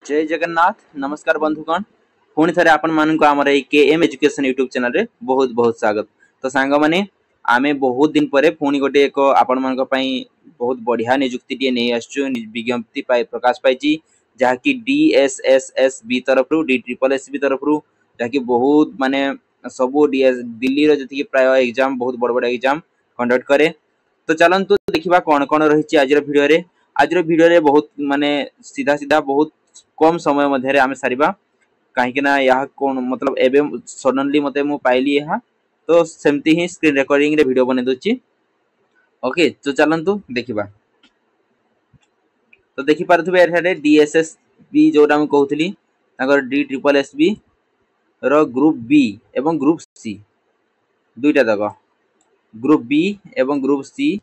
जय जगन्नाथ नमस्कार बंधुगण पुणी थे आपण मानक आमर के एम एजुकेशन यूट्यूब चैनल रे बहुत बहुत स्वागत। तो सांग माने आमे बहुत दिन पर पुणी गोटे एक आपण मानक पई बहुत बढ़िया नियुक्ति टी नै आछू विज्ञप्ति प्रकाश पाई जहाँकि DSSSB तरफ रु DSSSB तरफ रु जहाँकि बहुत माने सबू दिल्ली रो जति प्राय एग्जाम बहुत बड़ बड़ एग्जाम कंडक्ट करे। तो चलंतु देखिबा कोन कोन रहिछि आज वीडियो रे बहुत माने सीधा सीधा बहुत कम समय मध्य आम सारिबा कहीं ना यह कौन मतलब एबे सडनली मते मु पाइली यह तो सेमती ही स्क्रीन रिकॉर्डिंग रे वीडियो बने दोची। ओके तो चलंतु देखिबा। तो देखि पारथबे एठारे DSSB जोटा मु कहउथली ताकर DSSSB रो ग्रुप बी एवं ग्रुप सी दुईटा तक ग्रुप बी एवं ग्रुप सी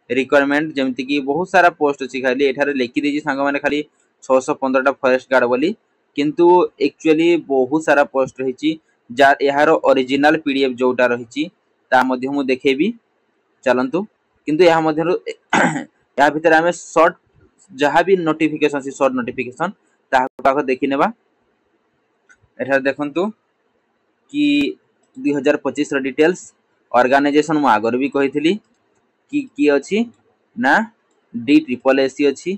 रिक्वायरमेंट जेमति कि बहुत सारा पोस्ट अछि खाली एठारे लिखि देछि सांग माने खाली 615 टा फॉरेस्ट गार्ड बोली किंतु एक्चुअली बहुत सारा पोस्ट रही यार ओरिजिनल पीडीएफ जोटा रही ता मध्य मु देखेबी चलंतु किंतु यह मध्य या भीतर आमे शॉर्ट जहाँ भी नोटिफिकेशन अछि शॉर्ट नोटिफिकेशन ताको देखि नेबा। एठार देखंतु कि 2025 रो डिटेल्स ऑर्गेनाइजेशन मु आगर भी कहितली कि अछि ना DSSSC अछि।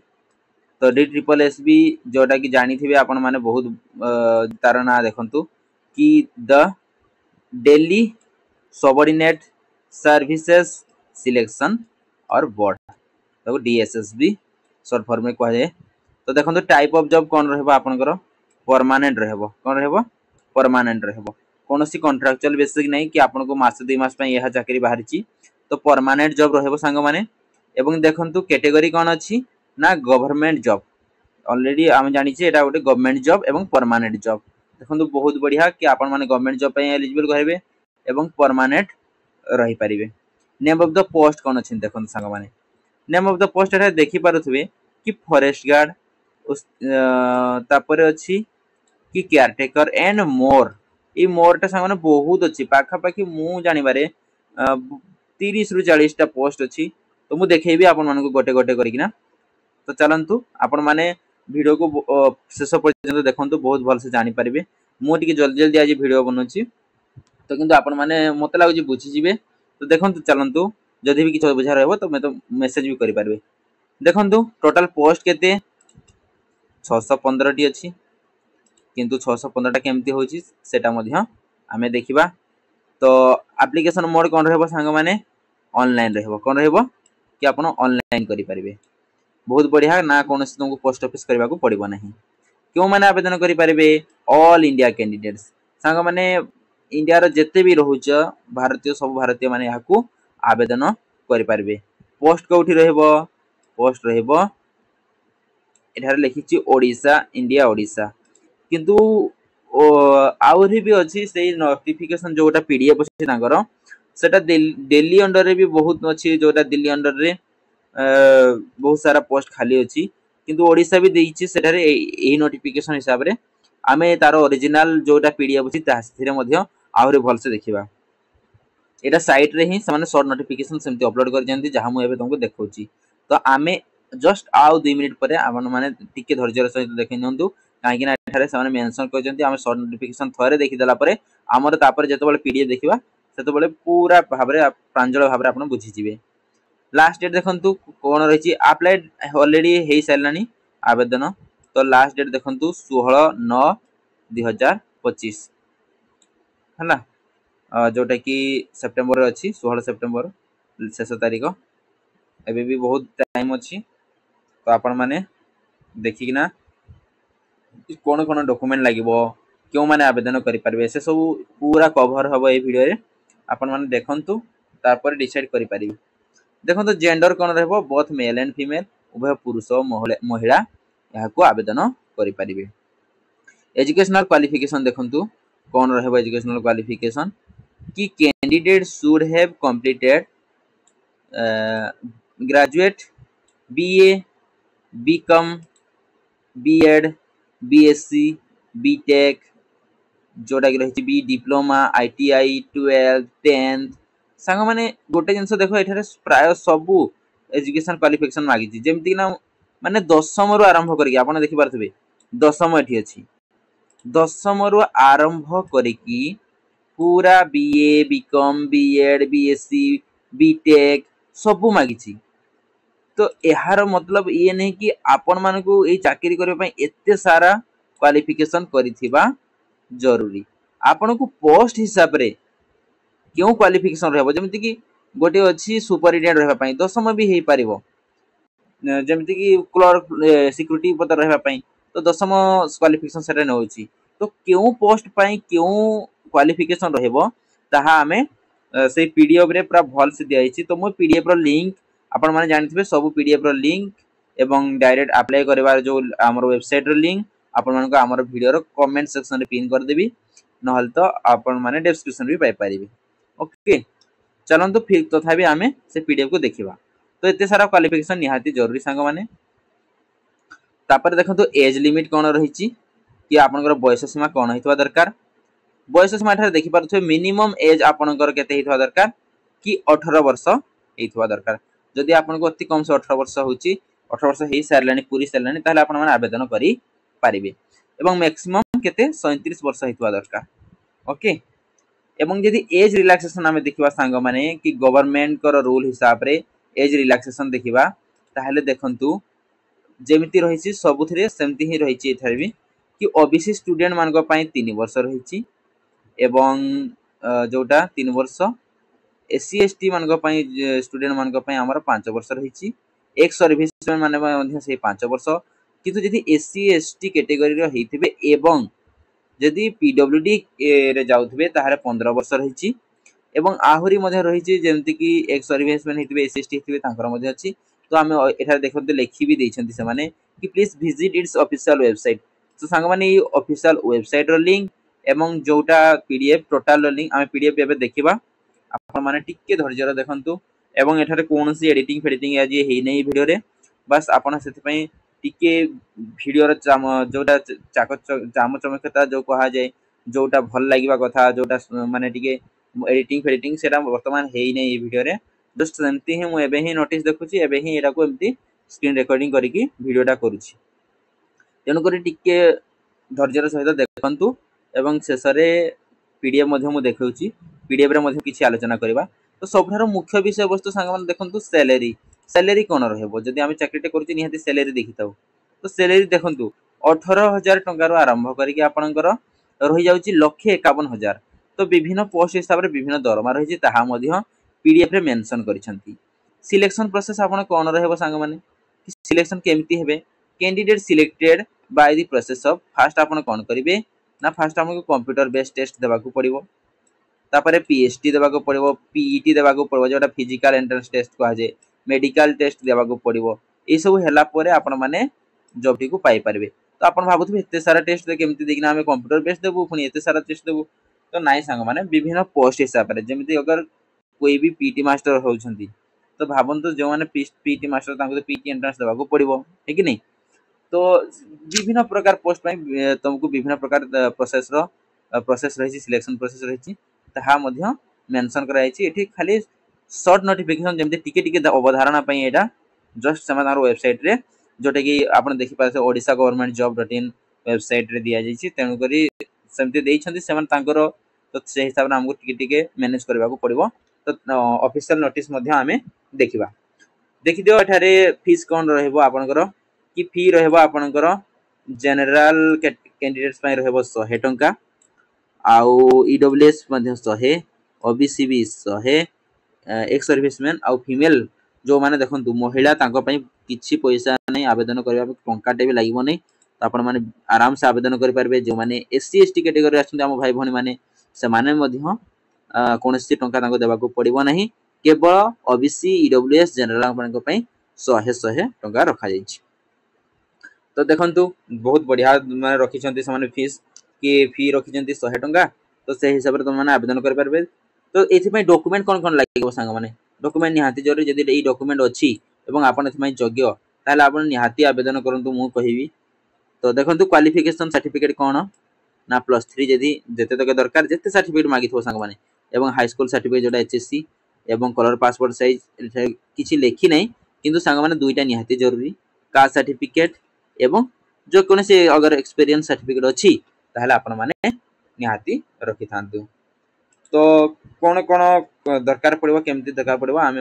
तो DSSSB जोटा कि जानी थिबे आपण माने बहुत तार ना देखंतु कि the Delhi subordinate services selection और बोर्ड तो DSSSB शॉर्ट फॉर्म में कह जाए। तो देखंतु टाइप ऑफ जॉब कोन रहबो आपनकर परमानेंट रहबो कोन रहबो परमानेंट रहबो कोनोसी कॉन्ट्रैक्चुअल बेसिस नहीं कि आपन को मास 2 मास पे यह चाकरी बाहरिची तो परमानेंट जॉब रहबो सांग माने। एवं देखंतु कैटेगरी कोन अछि ना गवर्नमेंट जॉब ऑलरेडी आम जानी एटा गोटे गवर्नमेंट जॉब एवं परमानेंट जॉब देखो बहुत बढ़िया कि आपण माने गवर्नमेंट जॉब पे एलिजिबल कहबे एवं परमानेंट रही परिबे। नेम ऑफ द पोस्ट कोन अछि देखो संग माने नेम ऑफ द पोस्ट एटा देखि पारुथबे कि फॉरेस्ट गार्ड उस तापर अछि कि केयरटेकर एंड मोर ई मोर टा संग माने बहुत अछि पाखा पाखी मु जानि बारे 30 रु 40 टा पोस्ट अछि। तो मु देखेबी आपण मानको गोटे गोटे करिकिना। तो चलंतु आपण माने वीडियो को शेष पर्यंत देखंतु बहुत भल से जानि परिबे। मु टिके जल्दी जल्दी आज वीडियो बनउची तो किंतु आपण माने मते लागु बुझी जिवे। तो देखंतु चलंतु जदि भी किछ बुझा रहबो तो मैं तो मेसेज भी करि पारबे। देखंतु टोटल पोस्ट केते 615 टी अछि किंतु 615 टा केमती होची सेटा मध्य आमे देखिबा। तो एप्लीकेशन मोड कोन रहबो संग माने ऑनलाइन रहबो कोन रहबो कि आपण ऑनलाइन करि पारबे। बहुत बढ़िया ना कौन तुमको पोस्ट ऑफिस करने को पड़ो ना क्यों मैंने आवेदन करें ऑल इंडिया कैंडिडेट्स सांग मैंने इंडिया रो जेते भी रोच भारतीय सब भारतीय माने यहाँ आवेदन करें। पोस्ट कौटी रहबो पोस्ट रहबो एठार लिखी ओडिशा इंडिया ओडिशा किंतु आउरी भी अच्छी से नोटिफिकेशन जोटा पीडीएफ अच्छी सेटा दिल्ली अंडर रे भी बहुत अच्छी जोटा दिल्ली अंडर रे बहुत सारा पोस्ट खाली अच्छी किंतु ओडिशा भी देइछि सेठारे एही नोटिफिकेशन हिसाब रे आमे तारो ओरिजिनल जोटा पीडीएफ अछि ताथिरे मध्य आउरे भल से देखिबा। एटा साइट रे ही समान शॉर्ट नोटिफिकेशन सेमती अपलोड कर जंती जहां मु एबे तुमको देखौची। तो आमे जस्ट आउ 2 मिनिट परे आपण माने टिके धैर्यर सहित देखि नंतु काहे कि ना एठारे समान मेंशन कर जंती आमे शॉर्ट नोटिफिकेशन थरे देखि देला परे हमर तापर जते बेले पीडीएफ देखिबा सेते बेले पूरा भाबरे प्रांजल भाबरे आपण बुझी जिवे। लास्ट डेट देखंतु कोन रहिछि अप्लाइड ऑलरेडी हेई सारलानी आवेदन। तो लास्ट डेट देखंतु 16/9/2025 हला जोटा कि सेप्टेम्बर रे अछि 16 सेप्टेम्बर शेष तारीख एबे भी बहुत टाइम अछि। तो आपण माने देखि किना कोन कोन डॉक्यूमेंट लागिवो क्यों माने आवेदन करि परबे से सब पूरा कवर हबो ए वीडियो रे आपण माने देखंतु तापर डिसाइड करि परिबे। देखो तो जेंडर कौन रहबो बोथ मेल एंड फीमेल उभय पुरुष महिला यहाँ को आवेदन करि परिबे। एजुकेशनल क्वालिफिकेशन देखंतु कौन रहबो एजुकेशनल क्वालिफिकेशन कि candidate should have completed graduate BA BCom BEd BSc BTech जोटा कि रही बी डिप्लोमा आईटीआई 12 10th सांग माने गोटे जिनस देखो एठारे प्राय सबु एजुकेशन क्वालिफिकेशन मागिछि जेमति ना माने 10th रु आरंभ करिक आपण देखि पारथबे दशम एठी अछि दशम रु आरंभ करिकी पूरा BA BCom BEd BSc BTech सबु मागिछि तो यार मतलब ये नहीं कि आपण मानकु ए चाकरी करबा पई एते सारा क्वालिफिकेशन करिथिबा जरूरी आपण को पोस्ट हिसाब रे क्यों क्वालिफिकेशन रहबो जेमति कि गोटे अछि सुपरिटेंडेंट रहबा पई दशम भी हेई परिबो जेमति कि क्लर्क सिक्यूरिटी पद रहबा पई तो दशम क्वालिफिकेशन सेटा न होची तो क्यों पोस्ट पई क्यों क्वालिफिकेशन रहबो ताहा हमें से पीडीएफ रे पूरा भल से दियाइछि तो मो पीडीएफ रो लिंक आपण माने जानिथिबे सब पीडीएफ रो लिंक एवं डायरेक्ट अप्लाई करबार जो हमर वेबसाइट रो लिंक आपण मानको हमर वीडियो रो कमेंट सेक्शन रे पिन कर देबी नहल तो आपण माने डिस्क्रिप्शन भी पाई परिबे ओके चलंतु फिर तथापि आमे से पीडीएफ को देखिबा तो एते सारा क्वालिफिकेशन निहाती जरूरी संग माने तापर देखंतु एज लिमिट कोन रहिछि कि आपनकर बयस सीमा कोन हितवा दरकार बयस सीमा ठारे देखि पारथु मिनिमम एज आपनकर केते हितवा दरकार कि 18 वर्ष हितवा दरकार जदि आपनको अति कम से 18 वर्ष होछि 18 वर्ष हेई सारलानी पूरी सारलानी ताले आपन माने आवेदन करि पारिबे एवं मैक्सिमम केते 37 वर्ष हितवा दरकार ओके एवं यदि एज रिलैक्सेशन आमे देखिबा सांग माने कि गवर्नमेंट कर रूल हिसाब रे एज रिलैक्सेशन देखिबा ताहले देखंतु जेमिति रहिछि सबुथिरे सेमति ही रहिछि एथारे भी कि ओबीसी स्टूडेंट मानको पई 3 वर्ष रहिछि एवं जोटा 3 वर्ष एससी एसटी मानको पई स्टूडेंट मानको पई हमर 5 वर्ष रहिछि एक सर्विसमैन माने मध्य से 5 वर्ष किंतु यदि एससी एसटी कैटेगरी रो हेथिबे एवं यदि पीडब्ल्यूडी रे जाउथबे ताहारे 15 वर्ष रहिछि एवं आहुरी मध्ये रहिछि जेमति कि एक सर्विसमैन हेथिबे एससी एसटी हेथिबे तांकर मध्ये अछि तो आमे एठा देखते लिखि भी दैछन्ति से माने कि please visit it's official website तो सांग माने ई ऑफिशियल वेबसाइट रो लिंक एवं जोटा पीडीएफ टोटल रो लिंक आमे पीडीएफ एबे देखिबा आपण माने टिके धैर्य देखंतु एवं एठारे कोनसी एडिटिंग फेडिटिंग आज हेई नै वीडियो रे बस आपण सेति पई टिके वीडियो रो जोटा चाम चमकता जो कहा जाय जोटा भल लागिबा कथा जोटा माने टिके एडिटिंग फेडिटिंग सेटा वर्तमान हेई नै वीडियो रे जस्ट सेमती ही मु एबे ही नोटिस देखुची एबे ही एटा को एमती स्क्रीन रिकॉर्डिंग करिकी वीडियोटा करूची तेनु करी टिके धैर्यर सहित देखंतु एवं शेषरे पीडीएफ मध्ये मु देखौची पीडीएफ रे मध्ये किछि आलोचना करबा तो सबठारो मुख्य विषय वस्तु संग मन देखंतु सैलरी सैलरी कोन रहबो जदि आमे चाकरीटे करूची निहाती सैलरी देखिताउ तो सैलरी देखंतु 18000 टंका रो आरंभ करिके आपनकर रहि जाउची 151,000 तो विभिन्न पोस्ट हिसाब रे विभिन्न दरमा रहिची ताहा मध्ये पीडीएफ रे मेंशन करिसंती सिलेक्शन प्रोसेस आपण कोन रहबो संग माने सिलेक्शन केमती हेबे candidate selected by the process of fast आपण कोन करिवे ना फास्ट हमको कंप्यूटर बेस्ड टेस्ट देबा को पड़िबो तापरे पीएचटी देबा को पड़िबो पीईटी देबा को पड़िबो जोटा फिजिकल एंट्रेंस टेस्ट कहा जाय मेडिकल टेस्ट देबा को पड़िबो ए सब हेला परे आपण माने जॉब टी को पाई परबे तो आपण भाबुथबे एते सारा टेस्ट दे केमती देखिना हमें कंप्यूटर बेस्ड देबो पुनी एते सारा टेस्ट देबो तो नाइ संग माने विभिन्न पोस्ट हिसाब रे जेमिति अगर कोई भी पीटी मास्टर होउछंती तो भाबंतु जो माने पीटी मास्टर तांको पीटी एंट्रेंस देबा को पड़िबो है कि नहीं तो विभिन्न प्रकार पोस्ट पई तुमको विभिन्न प्रकार प्रोसेस रही सिलेक्शन प्रोसेस रही ताहा मध्य मेंशन कराइछि एठी खाली शॉर्ट नोटिफिकेशन जेमते टिके टिके अवधारणा पई एटा जस्ट समाधान वेबसाइट रे जोटे कि आपण देखि पासे ओडिसा गवर्नमेंट जॉब.in वेबसाइट रे दिया जाइछि तेनु करी सेमते देइछन्ति सेमान तांकर तो से हिसाब रे हमको टिके टिके मैनेज करबा को पड़िबो तो ऑफिशियल नोटिस मध्य हमें देखिबा देखि दियो एठारे फीस कोन रहबो आपनकर कि फी रहबो आपनकर जनरल कैंडिडेट्स पई रहबो 100 टंका आउ ईडब्ल्यूएस मध्ये 100 ओबीसी भी 100 एक्स सर्विसमैन आउ फीमेल जो माने देखंतु महिला तांको पई किछि पैसा नै आवेदन करबा टंकाटे भी लागिबो नै तो आपण माने आराम से आवेदन करि परबे जो माने एससी एसटी कैटेगरी आछन हम भाई भणी माने से माने मध्ये कोनसी टंका तांको देबा को पड़िबो नाही केवल ओबीसी ईडब्ल्यूएस जनरल आपनको पई 100 टंका रखा जाइछि तो देखंतु बहुत बढ़िया माने रखि छन्ति समान फीस कि फी रखि छन्ति 100 टंका तो से हिसाब रे तुम माने आवेदन करि परबे तो एथि पई डॉक्यूमेंट कोन कोन लागिबो संग माने डॉक्यूमेंट निहाती जरूरी जदि ई डॉक्यूमेंट अछि एवं आपण एथि पई योग्य ताले आपण निहाती आवेदन करंतु मु कहिबी तो देखंतु क्वालिफिकेशन सर्टिफिकेट कोन ना +3 जदि जते तक दरकार जते सर्टिफिकेट मागिथो संग माने एवं हाई स्कूल सर्टिफिकेट जोटा एचएससी एवं कलर पासपोर्ट साइज किछि लेखि नै किंतु संग माने दुईटा निहाती जरूरी कास्ट सर्टिफिकेट एवं जो कौन से अगर एक्सपीरियंस सर्टिफिकेट अच्छी ताहले आपण माने निहाती रखि थांतु। तो कौन कौन दरकार पड़ो केमती दरकार पड़ो आम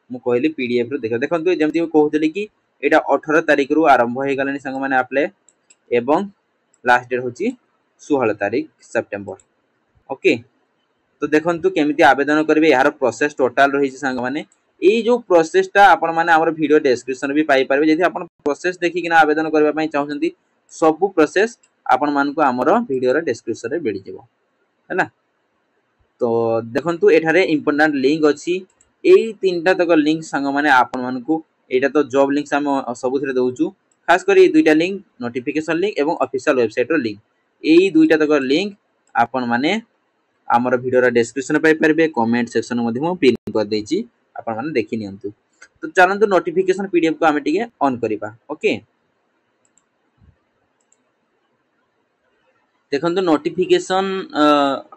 मु कहली पीडीएफ रू देख देखो जमी कहते कि यहाँ 18 तारिख रू आरंभ हो गलानी सांग मैंने आप्लाय एवं लास्ट डेट हूँ 16 तारिख सेप्टेम्बर। ओके तो देखो केमी आवेदन करेंगे यार प्रोसेस टोटाल रही सांग मैंने ये जो प्रोसेसटा आपण माने हमर वीडियो डिस्क्रिप्शन भी पाई पारे जदि आपण प्रोसेस देखिकिना आवेदन करबा पई चाहउछंती सब प्रोसेस आपण मानको हमर वीडियो रे डिस्क्रिप्शन रे मिल जिवो हैना। तो देखंतु एठारे इंपोर्टेंट लिंक अछि एई तीनटा तक लिंक संग माने आपण मानको एटा तो जॉब लिंक्स हम सबुथिरे दउचु खास करी दुईटा लिंक नोटिफिकेशन लिंक एवं ऑफिशियल वेबसाइट रो लिंक एई दुईटा तक लिंक आपण माने हमर वीडियो रे डिस्क्रिप्शन पाई परबे कमेंट सेक्शन मध्ये म पिन कर देछि आपण माने देखि नियंतु। तो चलंतु नोटिफिकेशन पीडीएफ को आमे टिके ऑन करिबा। ओके देखंतु नोटिफिकेशन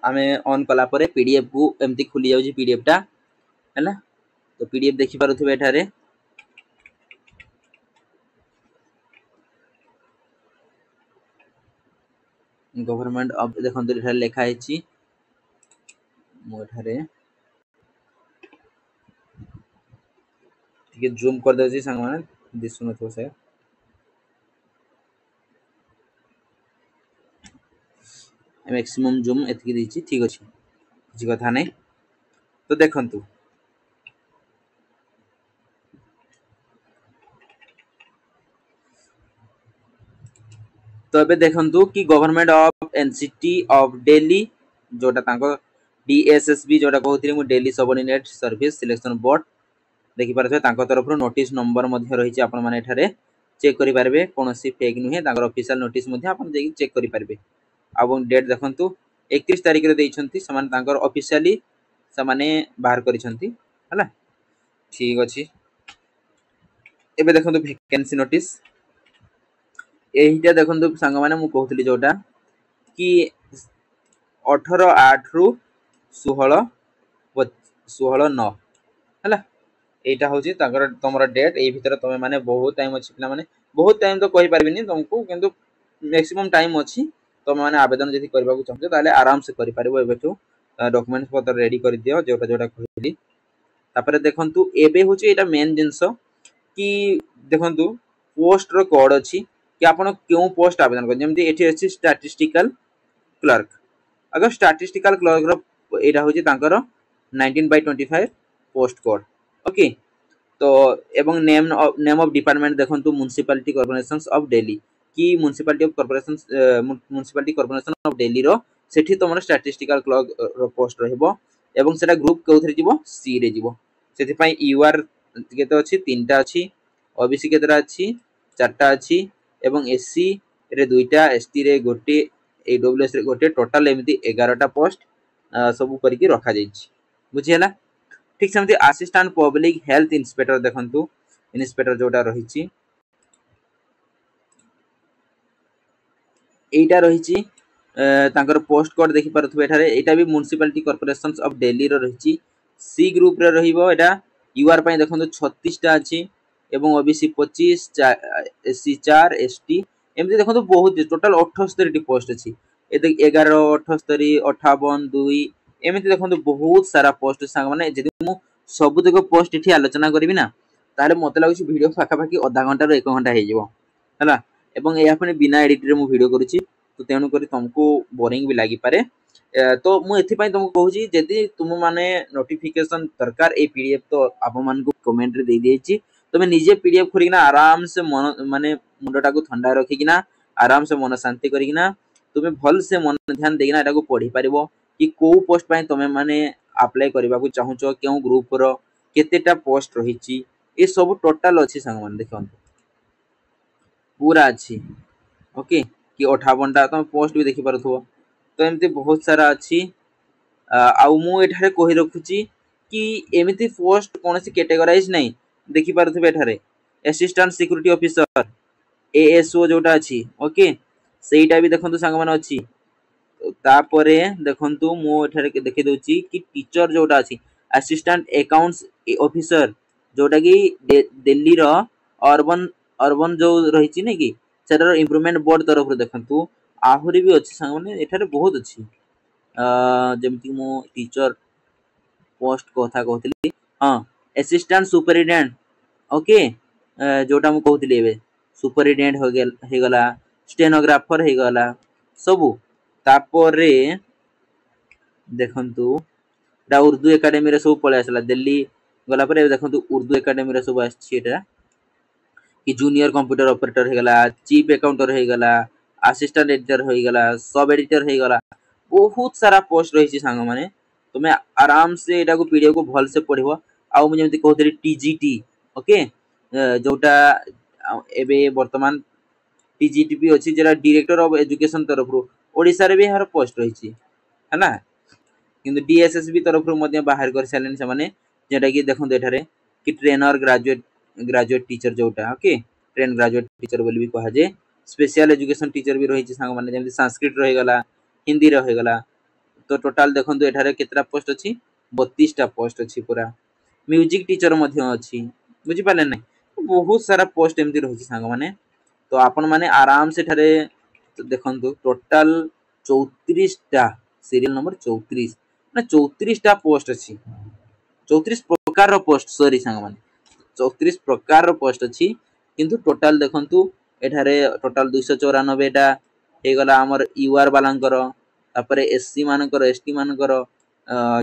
आमे ऑन कला परे पीडीएफ को एमती खुली जाउची पीडीएफ टा हैला। तो पीडीएफ देखि पारुथबे एठारे गवर्नमेंट ऑफ देखंतु एठारे लेखा आइची मो एठारे ठीक जूम कर देछि संग माने दिसु नथो से मैक्सिमम जूम एतकी देछि ठीक अछि किछि कथा नै। तो देखंतु तो एबे देखंतु कि government of NCT of Delhi जोटा तांको डीएसएसबी जोटा कहउथिले मु Delhi subordinate service selection board देखि पारथबे तांको तरफ रो नोटिस नंबर मध्ये रहिछि आपण माने एठारे चेक करि पारबे कोनोसी फेक नुहे तांकर ऑफिशियल नोटिस मध्ये आपण जेकी चेक करि पारबे। आबो डेट देखंतु 31 तारिख रे देइछंती समान तांकर ऑफिशियली समाने बाहर करिसंती हला ठीक अछि। एबे देखंतु वैकेंसी नोटिस एहिटा देखंतु संग माने मु कहउतली जोटा कि 18/8 रु 16/9 हला एटा होची तांकर तमरा डेट एई भीतर तमे माने बहुत टाइम अछि पिला माने बहुत टाइम तो कहि परबिनी तुमको किंतु मैक्सिमम टाइम अछि तमे माने आवेदन जदि करबा को चाहते ताले आराम से करि परबो एबेठु डॉक्यूमेंट्स पत्र रेडी कर दियो जोटा जोटा कहली। तापरे देखंतु एबे होची एटा मेन जिंसो कि देखंतु पोस्ट रो कोड अछि कि आपण क्यों पोस्ट आवेदन कर जेमति एठी अछि स्टैटिस्टिकल क्लर्क अगर स्टैटिस्टिकल क्लर्क रो एटा होची तांकर 19/25 पोस्ट कोड। ओके तो एवं नेम ऑफ डिपार्टमेंट देखंतु म्युनिसिपैलिटी कॉर्पोरेशंस ऑफ दिल्ली कि म्युनिसिपैलिटी कॉर्पोरेशन ऑफ दिल्ली रो सेठी तमरो स्टैटिस्टिकल क्लर्क रो पोस्ट रहबो एवं सेटा ग्रुप कोथरे जीवो सी रे जीवो सेति पई यूआर केते अछि तीनटा अछि ओबीसी केतेरा अछि चारटा अछि एवं एससी रे दुईटा एसटी रे गोटे एडब्ल्यूएस रे गोटे टोटल एमिति 11 टा पोस्ट सब करके रखा जाइछि बुझियला। ठीक सेमति असिस्टेंट पब्लिक हेल्थ इंस्पेक्टर देखंतु इंस्पेक्टर जोटा रहिछि एटा रहिछि तांकर पोस्ट कोड देखि पारथबे एठारे एटा भी म्युनिसिपैलिटी कॉर्पोरेशंस ऑफ दिल्ली रो रहिछि सी ग्रुप रे रहिबो एटा यूआर पई देखंतु 36 टा अछि एवं ओबीसी 25 एससी 4 एसटी एमति देखंतु बहुत टोटल 78 टी पोस्ट अछि ए 11 78 58 2 एमति देखंतु बहुत सारा पोस्ट सांग माने जदि मु सब तक पोस्ट इठी आलोचना करबी ना ताले मते लागुछि वीडियो फाका फाकी आधा घंटा रो 1 घंटा हे जिवो हला एवं या पनि बिना एडिट रे मु वीडियो करूछि तो तेनु करी तुमको बोरिंग भी लागि पारे। तो मु एथि पई तुमको कहूछि जदि तुम माने नोटिफिकेशन दरकार ए पीडीएफ तो आप मान को कमेंट रे दे देछि तमे निजे पीडीएफ खोरिना आराम से मन माने मुंडटा को ठंडा रखिकिना आराम से मन शांति करिकिना तुमे भल से मन ध्यान देगिना एटा को पढी पारिबो कि को पोस्ट पई तमे माने अप्लाई करबा को चाहूचो केउ ग्रुप रो केतेटा पोस्ट रहिछि ए सब टोटल अछि संग मान देखन पूरा अछि। ओके कि 58 टा तुम पोस्ट भी देखि पारथबो तो एमती बहुत सारा अछि आउ मु एठारे कहि रखुछि कि एमिति पोस्ट कोनसी कैटेगराइज नै देखि पारथबे एठारे असिस्टेंट सिक्योरिटी ऑफिसर एएसओ जोटा अछि ओके सेटा भी देखंतु संग मान अछि तापरे देखंतु मु एठारे देखि दोछि कि टीचर जोटा अछि असिस्टेंट अकाउंट्स ऑफिसर जोटा कि दिल्ली रो अर्बन जो रहिछि नै कि सेटार इम्प्रूवमेंट बोर्ड तरफ देखंतु आहुरी भी अछि संग माने एठारे बहुत अछि जेमति मो टीचर पोस्ट कथा कहतली हां असिस्टेंट सुपरिटेंडेंट ओके जोटा मु कहतली एबे सुपरिटेंडेंट हो गला स्टेनोग्राफर हो गला सबु तापरे देखंतु डा उर्दू एकेडमी रे सब पळे आसला दिल्ली गला परे देखंतु उर्दू एकेडमी रे सब आछि एटा कि जूनियर कंप्यूटर ऑपरेटर हो गला चीफ अकाउंटर हो गला असिस्टेंट एडिटर हो गला सब एडिटर हो गला बहुत सारा पोस्ट रही सांग माने तुमे आराम से एटा को पीडीएफ को भल से पढिबो आ मु जेमति कहतली टीजीटी ओके जोटा एबे वर्तमान टीजीटी भी अछि जेरा डायरेक्टर ऑफ एजुकेशन तरफ रो ओडिसा रे भी हर पोस्ट रही है ना किंतु डीएसएसबी तरफ रो मध्य बाहर कर सालन से माने जेटा कि देखो एठारे कि ट्रेनर ग्रेजुएट टीचर जोटा ओके ट्रेन ग्रेजुएट टीचर बोली भी कहा जे स्पेशल एजुकेशन टीचर भी रही सांग माने जेमति संस्कृत रही गला हिंदी रही गला तो टोटल देखंतु एठारे केतरा पोस्ट अछि 32 टा पोस्ट अछि पूरा म्यूजिक टीचर मध्य अछि बुझि पाले नै बहुत सारा पोस्ट एमति रही सांग माने तो आपण माने आराम से ठारे तो देखंतु टोटल 34 टा सीरियल नंबर 34 ना 34 टा पोस्ट अछि 34 प्रकार रो पोस्ट सॉरी सांग माने 34 प्रकार रो पोस्ट अछि किंतु टोटल देखंतु एठारे टोटल 294 टा हे गला हमर यूआर वालांकर तापरे एससी मानकर एसटी मानकर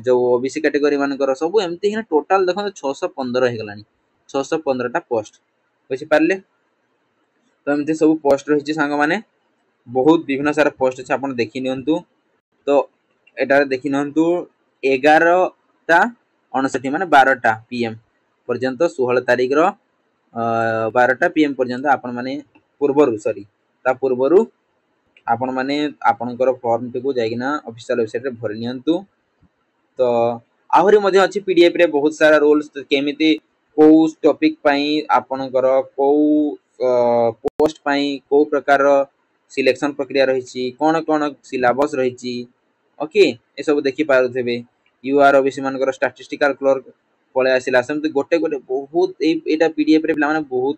जो ओबीसी कैटेगरी मानकर सब एमती हिना टोटल देखो 615 हे गलानी 615 टा पोस्ट बुझि पारले तो एमती सब पोस्ट रही सांग माने बहुत विभिन्न सारा पोस्ट अछि आपण देखि नियंतु तो एटा देखि नियंतु 11 टा 59 माने 12 टा पीएम पर्यंत 16 तारिख रो 12 टा पीएम पर्यंत आपण माने पूर्वरु सॉरी ता पूर्वरु आपण माने आपणकर फॉर्म टिकु जाइना ऑफिशियल वेबसाइट रे भरि नियंतु तो आहुरी मध्ये अछि पीडीएफ रे बहुत सारा रूल्स केमिति को टॉपिक पई आपणकर को पोस्ट पई को प्रकार सिलेक्शन प्रक्रिया रही छी कोन कोन सिलेबस रही छी ओके ए सब देखि पारुथबे यूआर ओबीसी मानकर स्टैटिस्टिकल क्लर्क पळे आसिला समति गोटे गोटे बहुत एटा पीडीएफ रे माने बहुत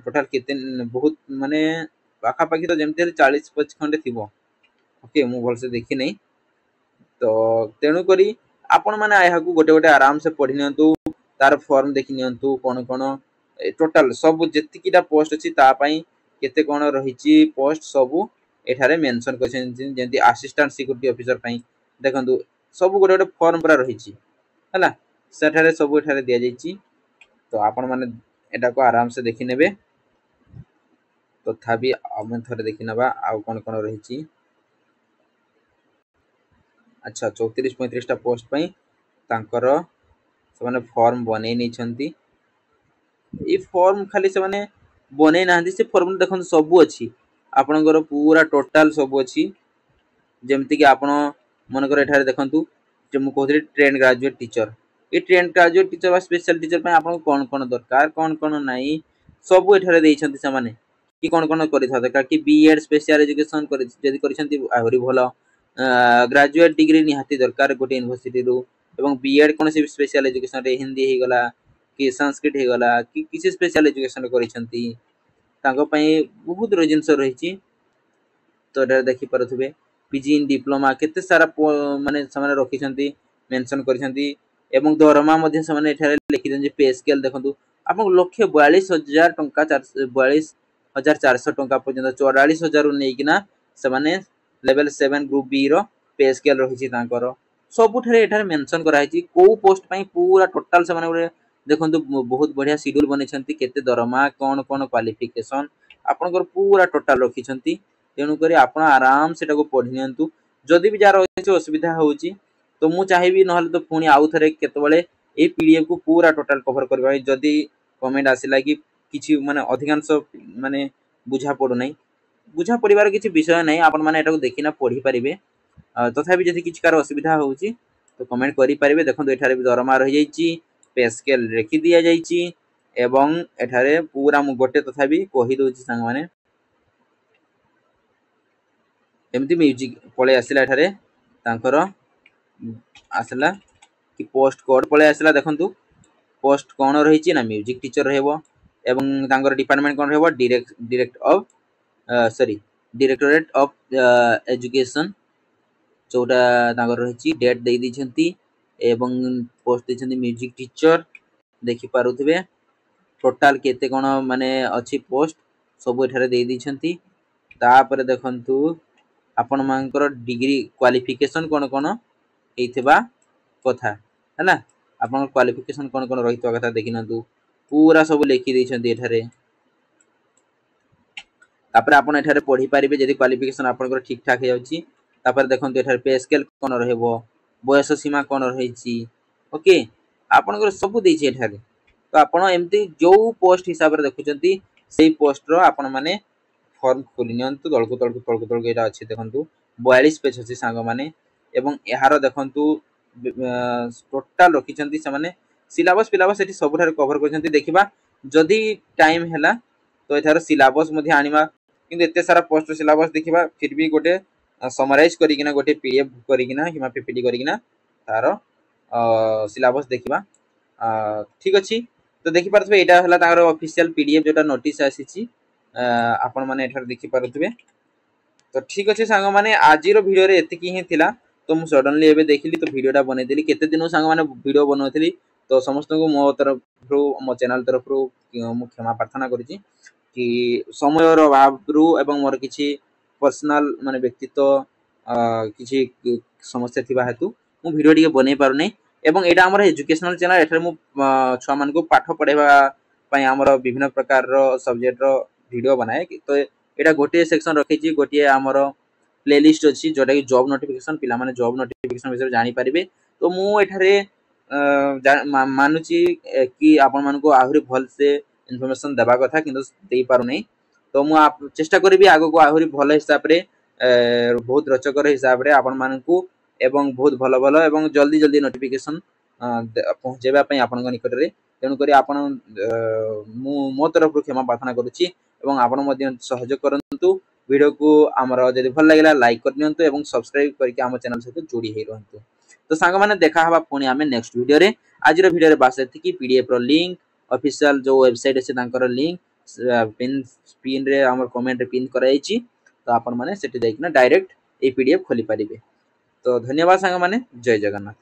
टोटल केते बहुत माने पाखा पाखी तो जेमते 40-50 खंडे थिबो ओके मु भल से देखि नै तो तेनु करी आपण माने आहाकू गोटे गोटे आराम से पढि नियंतु तार फॉर्म देखि नियंतु कोन कोन टोटल सब जेतिकीटा पोस्ट अछि ता पई केते कोन रहिछि पोस्ट सब एठारे मेंशन करछन जेंति असिस्टेंट सिक्योरिटी ऑफिसर पई देखंतु सब गोटे गोटे फॉर्म पूरा रहिछि हला सेठारे सब एठारे दिया जाइछि तो आपण माने एटा को आराम से देखि नेबे तथापि हम थरे देखि नबा आ कोन कोन रहिछि अच्छा 34-35 टा पोस्ट पई तांकर से माने फॉर्म बनै नै छंती ई फॉर्म खाली से माने बनै नाहंती से फॉर्म देखन सब अछि आपनकर पूरा टोटल सब अछि जेमति कि आपण मनकर एठारे देखंतु जे मु कहथि ट्रेन ग्रेजुएट टीचर ए ट्रेन ग्रेजुएट टीचर बा स्पेशल टीचर पई आपण कोन कोन दरकार कोन नाही सब एठारे देइ छंती से माने कि कोन करि था दरकार कि बीएड स्पेशल एजुकेशन करि जदि करि छंती आहुरी भलो ग्रेजुएट डिग्री निहाती दरकार गोटे यूनिवर्सिटी रो एवं बीएड कोन से स्पेशल एजुकेशन रे हिंदी हे गला कि संस्कृत हे गला कि किसी स्पेशल एजुकेशन करि छंती तांको पई बहुत रीजन रही छी तो देखि परथबे पीजी इन डिप्लोमा केते सारा माने समाने रखि छंती मेंशन करि छंती एवं दरमा मध्ये समाने एठारे लिखि दन जे पे स्केल देखंतु आपन लक्ष्य 42000 टंका 42400 टंका पर्यंत 44000 नै किना समाने लेवल 7 ग्रुप बी रो पे स्केल रही छी तांकर सब ठरे एठारे मेंशन करा छी को पोस्ट पई पूरा टोटल समाने गुरे देखंतु बहुत बढ़िया शेड्यूल बनै छंती केते दरमा कोन कोन क्वालिफिकेशन आपनकर पूरा टोटल रखि छंती तेनु करी आपण आराम से को पढि नियंतु जदि भी जार असुविधा होउची तो मु चाहेबी नहले तो पुनी आउ थरे केतबळे ए पीडीएफ को पूरा टोटल कवर करबा जदि कमेंट आसिला कि किछि माने अधिकांश माने बुझा पडु नै बुझा परिवार किछि विषय नै आपण माने एटा को देखिना पढि परिबे तथापि जदि किछि कार असुविधा होउची तो कमेंट करि परिबे देखंतु एठारे भी दरमा रहि जाईची पे स्केल रेखि दिया जाईची एवं एठारे पूरा मु गोटे तथापि कहि दोची संग माने एमती म्यूजिक पळे आसिला एठारे तांकर आसला कि पोस्ट कोड पळे आसिला देखंतु पोस्ट कोन रहिची ना म्यूजिक टीचर रहबो एवं तांकर डिपार्टमेंट कोन रहबो direct of sorry directorate of education जोटा तांकर रही डेट दे दी एवं पोस्ट देछन्ती म्यूजिक टीचर देखि पारुथिबे टोटाल केते कोन माने अछि पोस्ट सब एठारे दे दी तापर देखंतु आपण मानकर डिग्री क्वालिफिकेशन कोन कोन हेइथिबा कथा हैला आपण क्वालिफिकेशन कोन कोन रहितवा कथा देखिनंतु पूरा सब लिखि दैछन्ती एठारे तापर आपण एठारे पढी पारिबे जदि क्वालिफिकेशन आपनकर ठीक ठाक हे जाउची तापर देखंतु एठारे पे स्केल कोन रहबो बयस सीमा कोन रहिची ओके आपनकर सब देछि एठारे तो आपण एमती जो पोस्ट हिसाब रे देखुचंती सेही पोस्ट रो आपण माने फॉर्म खोली नियंतु तळकु एटा अछि देखंतु 42 पेज अछि सांग माने एवं एहारो देखंतु टोटल रखिचंती से माने सिलेबस एटी सबठारे कवर करचंती देखिबा जदि टाइम हैला तो एथार सिलेबस मध्ये आनिमा किंतु एते सारा पोस्ट सिलेबस देखिबा फिर भी गोटे समराइज करिकिना गोटे पीडीएफ करिकिना हिमा पीपीटी करिकिना तारो सिलेबस देखिबा ठीक अछि तो देखि पारथबे एटा हला तार ऑफिशियल पीडीएफ जोटा नोटिस आसीची आपण माने एठार देखि पारुथबे तो ठीक अछि सांग माने आजिरो वीडियो रे एतिकी ही थिला तो मु सडनली एबे देखिली तो वीडियोटा बनै देली केते दिनो सांग माने वीडियो बनौथिली तो समस्त को मो तरफ मो चैनल तरफ मु क्षमा प्रार्थना करिछि कि समयर अभावरु एवं मोर किछि पर्सनल माने व्यक्तित्व किछि समस्या थिबा हेतु मु वीडियो टिके बनै पारु नै एवं एटा हमर एजुकेशनल चैनल एठार मु छुआ मान को पाठ पढेबा पई हमर विभिन्न प्रकार रो सब्जेक्ट रो वीडियो बनाए तो एटा गोटे सेक्शन रखिछि गोटे हमर प्लेलिस्ट अछि जोटा कि जॉब नोटिफिकेशन पिला माने जॉब नोटिफिकेशन विषय जानि परिबे तो मु एठारे मानुची कि आपण मान को आहुरी भल से इन्फॉर्मेशन देबा कथा किंतु देई पारु नै तो मु चेष्टा करबी आगो को आहुरी भल हिसाब रे बहुत रोचकर हिसाब रे आपण मान को एवं बहुत भलो भलो एवं जल्दी जल्दी नोटिफिकेशन पहुंचेबा पई आपण निकट रे तेनु करी आपण मु मो तरफ क्षमा प्रार्थना करूची एवं आपण मध्ये सहयोग करंतु वीडियो को हमर जदि भल लागला लाइक कर नियंतु एवं सब्सक्राइब करके हम चैनल सहित जोड़ी हे रहंतु तो सांग माने देखा हबा पुणी हमें नेक्स्ट वीडियो रे आज रो वीडियो रे बास एति पीडीएफ रो लिंक ऑफिशियल जो वेबसाइट अछि तांकर लिंक पिन रे हमर कमेंट रे पिन कराई छी तो आपण माने सेठी देखना डायरेक्ट ए पीडीएफ खोली परिबे तो धन्यवाद सांग माने जय जगन्नाथ।